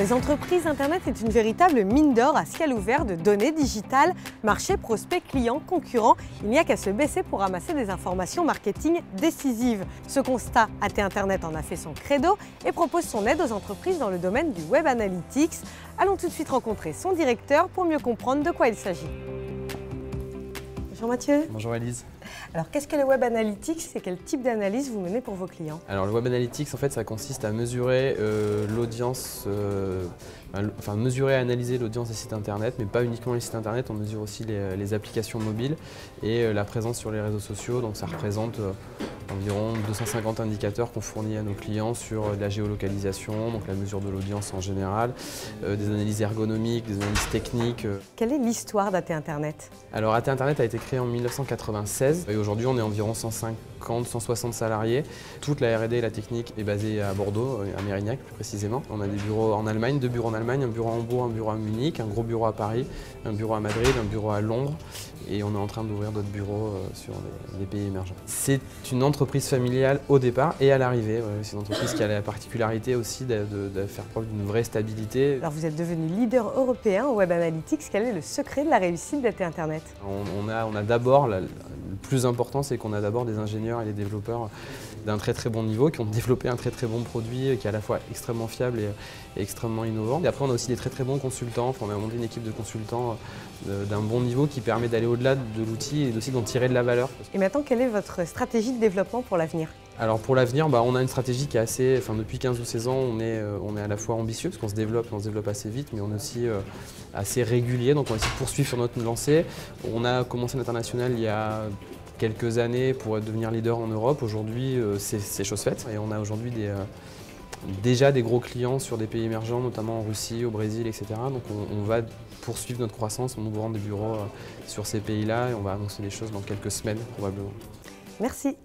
Les entreprises Internet est une véritable mine d'or à ciel ouvert de données digitales, marché, prospects, clients, concurrents. Il n'y a qu'à se baisser pour ramasser des informations marketing décisives. Ce constat, AT Internet en a fait son credo et propose son aide aux entreprises dans le domaine du Web Analytics. Allons tout de suite rencontrer son directeur pour mieux comprendre de quoi il s'agit. Bonjour Mathieu. Bonjour Elise. Alors qu'est-ce que le Web Analytics et quel type d'analyse vous menez pour vos clients? Alors le Web Analytics, en fait, ça consiste à mesurer l'audience, mesurer et analyser l'audience des sites internet, mais pas uniquement les sites internet, on mesure aussi les applications mobiles et la présence sur les réseaux sociaux. Donc ça représente environ 250 indicateurs qu'on fournit à nos clients sur la géolocalisation, donc la mesure de l'audience en général, des analyses ergonomiques, des analyses techniques. Quelle est l'histoire d'AT Internet? Alors AT Internet a été créé en 1996 et aujourd'hui on est environ 150-160 salariés. Toute la R&D et la technique est basée à Bordeaux, à Mérignac plus précisément. On a des bureaux en Allemagne, 2 bureaux en Allemagne, un bureau à Hambourg, un bureau à Munich, un gros bureau à Paris, un bureau à Madrid, un bureau à Londres et on est en train d'ouvrir d'autres bureaux sur les pays émergents. C'est une entreprise familiale au départ et à l'arrivée. C'est une entreprise qui a la particularité aussi de faire preuve d'une vraie stabilité. Alors vous êtes devenu leader européen au Web Analytics. Quel est le secret de la réussite d'AT Internet? On a d'abord, le plus important, c'est qu'on a d'abord des ingénieurs et des développeurs d'un très bon niveau qui ont développé un très bon produit qui est à la fois extrêmement fiable et extrêmement innovant. Et après on a aussi des très bons consultants. Enfin, on a monté une équipe de consultants d'un bon niveau qui permet d'aller au-delà de l'outil et aussi d'en tirer de la valeur. Et maintenant, quelle est votre stratégie de développement pour l'avenir? Alors pour l'avenir, on a une stratégie qui est assez, depuis 15 ou 16 ans, on est à la fois ambitieux parce qu'on se développe assez vite, mais on est aussi assez régulier, donc on va essayer de poursuivre sur notre lancée. On a commencé l'international il y a quelques années pour devenir leader en Europe. Aujourd'hui, c'est chose faite et on a aujourd'hui déjà des gros clients sur des pays émergents, notamment en Russie, au Brésil, etc. Donc on va poursuivre notre croissance en ouvrant des bureaux sur ces pays-là et on va annoncer des choses dans quelques semaines probablement. Merci.